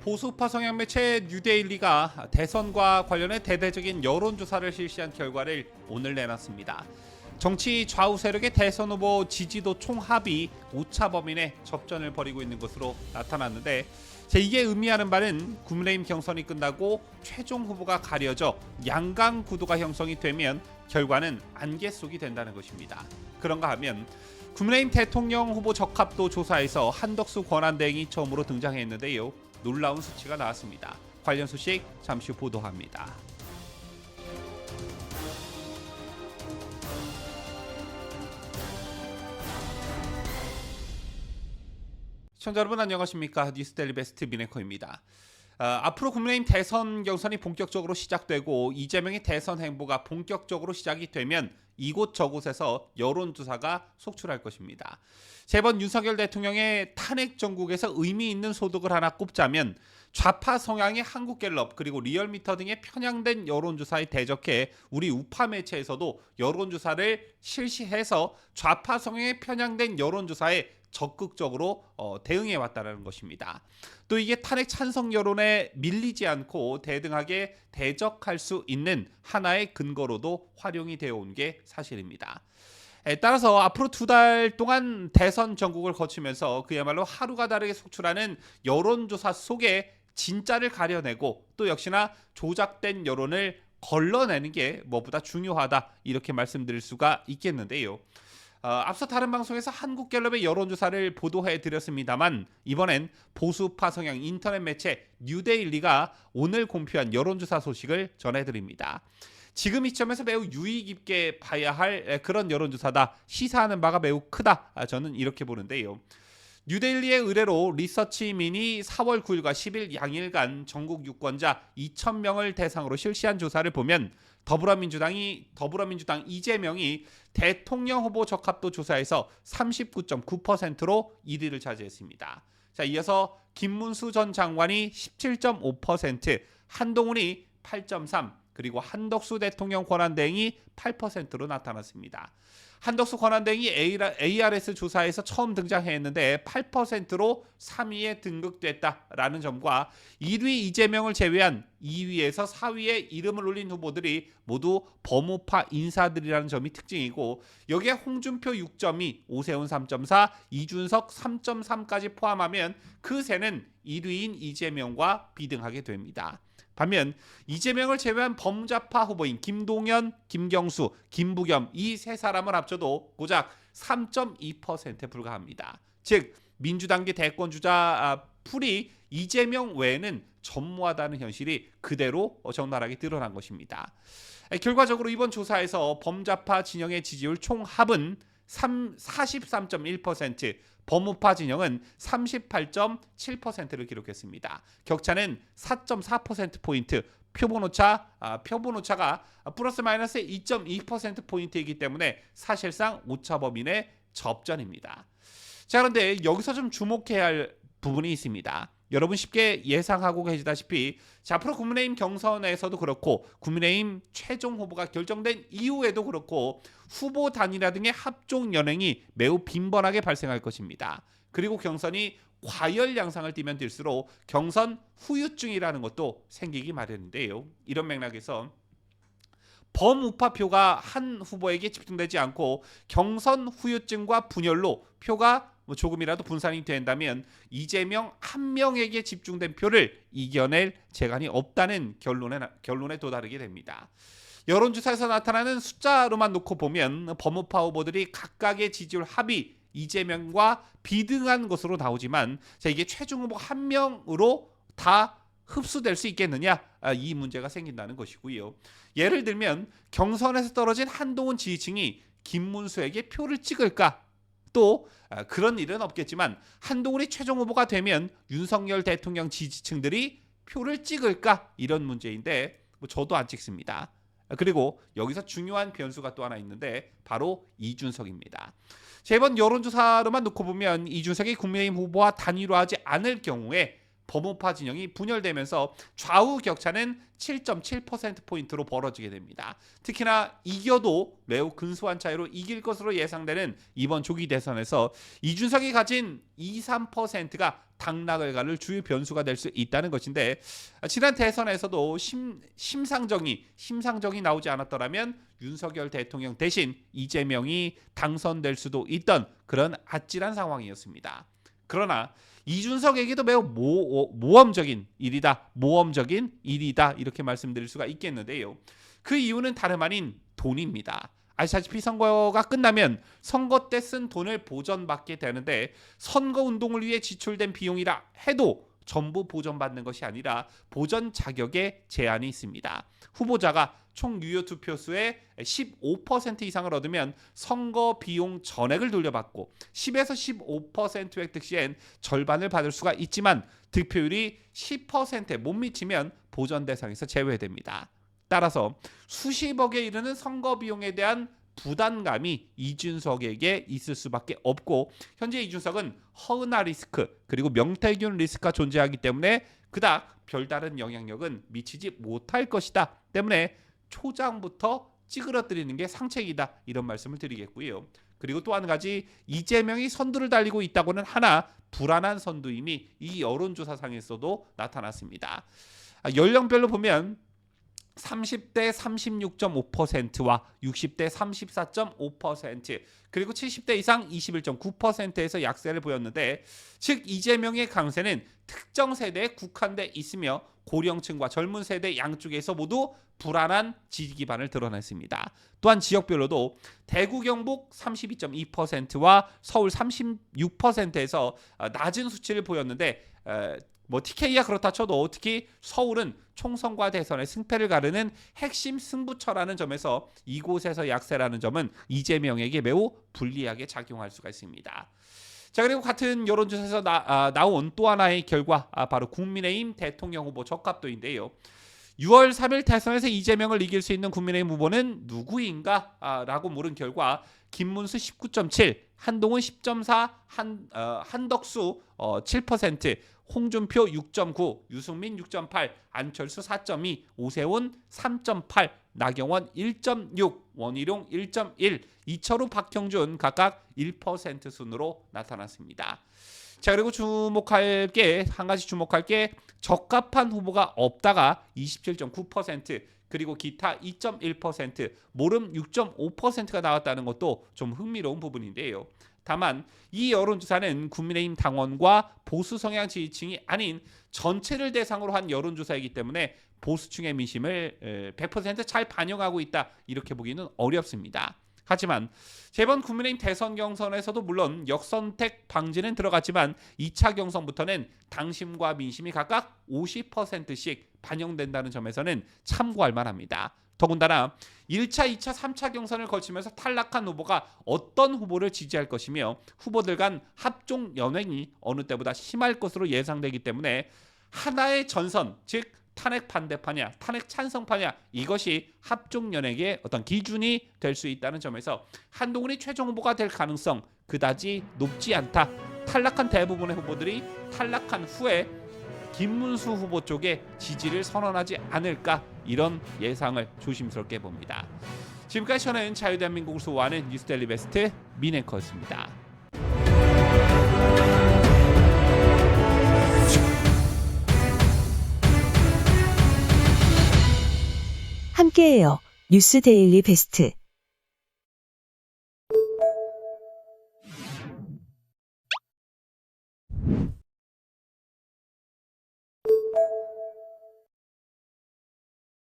보수파 성향 매체 뉴데일리가 대선과 관련해 대대적인 여론조사를 실시한 결과를 오늘 내놨습니다. 정치 좌우 세력의 대선 후보 지지도 총합이 오차 범위 내 접전을 벌이고 있는 것으로 나타났는데, 이게 의미하는 바는 국민의힘 경선이 끝나고 최종 후보가 가려져 양강 구도가 형성이 되면 결과는 안개 속이 된다는 것입니다. 그런가 하면 국민의힘 대통령 후보 적합도 조사에서 한덕수 권한대행이 처음으로 등장했는데요. 놀라운 수치가 나왔습니다. 관련 소식 잠시 후 보도합니다. 시청자 여러분 안녕하십니까? 뉴스데일리 베스트 미네커입니다. 앞으로 국민의힘 대선 경선이 본격적으로 시작되고 이재명의 대선 행보가 본격적으로 시작이 되면 이곳저곳에서 여론조사가 속출할 것입니다. 이번 윤석열 대통령의 탄핵 정국에서 의미 있는 소득을 하나 꼽자면 좌파 성향의 한국갤럽 그리고 리얼미터 등의 편향된 여론조사에 대적해 우리 우파 매체에서도 여론조사를 실시해서 좌파 성향의 편향된 여론조사에 적극적으로 대응해 왔다는 것입니다. 또 이게 탄핵 찬성 여론에 밀리지 않고 대등하게 대적할 수 있는 하나의 근거로도 활용이 되어 온 게 사실입니다. 따라서 앞으로 2달 동안 대선 전국을 거치면서 그야말로 하루가 다르게 속출하는 여론조사 속에 진짜를 가려내고 또 역시나 조작된 여론을 걸러내는 게 뭐보다 중요하다, 이렇게 말씀드릴 수가 있겠는데요. 앞서 다른 방송에서 한국갤럽의 여론조사를 보도해 드렸습니다만, 이번엔 보수파 성향 인터넷 매체 뉴데일리가 오늘 공표한 여론조사 소식을 전해드립니다. 지금 이 점에서 매우 유의 깊게 봐야 할 그런 여론조사다, 시사하는 바가 매우 크다, 저는 이렇게 보는데요. 뉴데일리의 의뢰로 리서치민이 4월 9일과 10일 양일간 전국 유권자 2,000명을 대상으로 실시한 조사를 보면 더불어민주당 이재명이 대통령 후보 적합도 조사에서 39.9%로 1위를 차지했습니다. 이어서 김문수 전 장관이 17.5%, 한동훈이 8.3%, 그리고 한덕수 대통령 권한대행이 8%로 나타났습니다. 한덕수 권한대행이 ARS 조사에서 처음 등장했는데 8%로 3위에 등극됐다라는 점과 1위 이재명을 제외한 2위에서 4위에 이름을 올린 후보들이 모두 범우파 인사들이라는 점이 특징이고, 여기에 홍준표 6.2, 오세훈 3.4, 이준석 3.3까지 포함하면 그 세는 1위인 이재명과 비등하게 됩니다. 반면 이재명을 제외한 범좌파 후보인 김동연, 김경수, 김부겸 이 세 사람을 합쳐도 고작 3.2%에 불과합니다. 즉 민주당계 대권주자 풀이 이재명 외에는 전무하다는 현실이 그대로 적나라하게 드러난 것입니다. 결과적으로 이번 조사에서 범좌파 진영의 지지율 총합은 43.1%, 범우파 진영은 38.7%를 기록했습니다. 격차는 4.4%포인트, 표본오차가 플러스 마이너스 2.2%포인트이기 때문에 사실상 오차 범위 내 접전입니다. 그런데 여기서 좀 주목해야 할 부분이 있습니다. 여러분 쉽게 예상하고 계시다시피 앞으로 국민의힘 경선에서도 그렇고 국민의힘 최종 후보가 결정된 이후에도 그렇고 후보 단일화 등의 합종 연행이 매우 빈번하게 발생할 것입니다. 그리고 경선이 과열 양상을 띠면 뛸수록 경선 후유증이라는 것도 생기기 마련인데요. 이런 맥락에서 범우파표가 한 후보에게 집중되지 않고 경선 후유증과 분열로 표가 조금이라도 분산이 된다면 이재명 한 명에게 집중된 표를 이겨낼 재간이 없다는 결론에 도달하게 됩니다. 여론조사에서 나타나는 숫자로만 놓고 보면 범우파 후보들이 각각의 지지율 합이 이재명과 비등한 것으로 나오지만 이게 최종 후보 한 명으로 다 흡수될 수 있겠느냐, 이 문제가 생긴다는 것이고요. 예를 들면 경선에서 떨어진 한동훈 지지층이 김문수에게 표를 찍을까? 또 그런 일은 없겠지만 한동훈이 최종 후보가 되면 윤석열 대통령 지지층들이 표를 찍을까? 이런 문제인데 저도 안 찍습니다. 그리고 여기서 중요한 변수가 또 하나 있는데 바로 이준석입니다. 이번 여론조사로만 놓고 보면 이준석이 국민의힘 후보와 단일화하지 않을 경우에 범우파 진영이 분열되면서 좌우 격차는 7.7%포인트로 벌어지게 됩니다. 특히나 이겨도 매우 근소한 차이로 이길 것으로 예상되는 이번 조기 대선에서 이준석이 가진 2, 3%가 당락을 가를 주요 변수가 될 수 있다는 것인데, 지난 대선에서도 심상정이 나오지 않았더라면 윤석열 대통령 대신 이재명이 당선될 수도 있던 그런 아찔한 상황이었습니다. 그러나 이준석에게도 매우 모험적인 일이다 이렇게 말씀드릴 수가 있겠는데요. 그 이유는 다름 아닌 돈입니다. 아시다시피 선거가 끝나면 선거 때 쓴 돈을 보전받게 되는데, 선거운동을 위해 지출된 비용이라 해도 전부 보전받는 것이 아니라 보전 자격에 제한이 있습니다. 후보자가 총 유효 투표수의 15% 이상을 얻으면 선거 비용 전액을 돌려받고 10에서 15% 획득 시엔 절반을 받을 수가 있지만 득표율이 10%에 못 미치면 보전 대상에서 제외됩니다. 따라서 수십억에 이르는 선거 비용에 대한 부담감이 이준석에게 있을 수밖에 없고, 현재 이준석은 허은하 리스크 그리고 명태균 리스크가 존재하기 때문에 그닥 별다른 영향력은 미치지 못할 것이다 때문에 초장부터 찌그러뜨리는 게 상책이다, 이런 말씀을 드리겠고요. 그리고 또 한 가지, 이재명이 선두를 달리고 있다고는 하나 불안한 선두임이 이 여론조사상에서도 나타났습니다. 연령별로 보면 30대 36.5%와 60대 34.5% 그리고 70대 이상 21.9%에서 약세를 보였는데, 즉 이재명의 강세는 특정 세대에 국한돼 있으며 고령층과 젊은 세대 양쪽에서 모두 불안한 지지 기반을 드러냈습니다. 또한 지역별로도 대구 경북 32.2%와 서울 36%에서 낮은 수치를 보였는데, TK야 그렇다 쳐도 특히 서울은 총선과 대선의 승패를 가르는 핵심 승부처라는 점에서 이곳에서 약세라는 점은 이재명에게 매우 불리하게 작용할 수가 있습니다. 자, 그리고 같은 여론조사에서 나온 또 하나의 결과, 바로 국민의힘 대통령 후보 적합도인데요. 6월 3일 대선에서 이재명을 이길 수 있는 국민의힘 후보는 누구인가? 라고 물은 결과 김문수 19.7, 한동훈 10.4, 한덕수 7%, 홍준표 6.9, 유승민 6.8, 안철수 4.2, 오세훈 3.8, 나경원 1.6, 원희룡 1.1, 이철우, 박형준 각각 1% 순으로 나타났습니다. 자, 그리고 한 가지 주목할 게 적합한 후보가 없다가 27.9%, 그리고 기타 2.1%, 모름 6.5%가 나왔다는 것도 좀 흥미로운 부분인데요. 다만 이 여론조사는 국민의힘 당원과 보수 성향 지지층이 아닌 전체를 대상으로 한 여론조사이기 때문에 보수층의 민심을 100% 잘 반영하고 있다, 이렇게 보기는 어렵습니다. 하지만 이번 국민의힘 대선 경선에서도 물론 역선택 방지는 들어갔지만 2차 경선부터는 당심과 민심이 각각 50%씩 반영된다는 점에서는 참고할 만합니다. 더군다나 1차, 2차, 3차 경선을 거치면서 탈락한 후보가 어떤 후보를 지지할 것이며 후보들 간 합종 연행이 어느 때보다 심할 것으로 예상되기 때문에 하나의 전선, 즉 탄핵 반대파냐 탄핵 찬성파냐, 이것이 합종 연행의 어떤 기준이 될 수 있다는 점에서 한동훈이 최종 후보가 될 가능성 그다지 높지 않다. 탈락한 대부분의 후보들이 탈락한 후에 김문수 후보 쪽에 지지를 선언하지 않을까, 이런 예상을 조심스럽게 봅니다. 지금까지 저는 자유대한민국을 수호하는 뉴스데일리 베스트 민앵커였습니다. 함께해요. 뉴스데일리 베스트.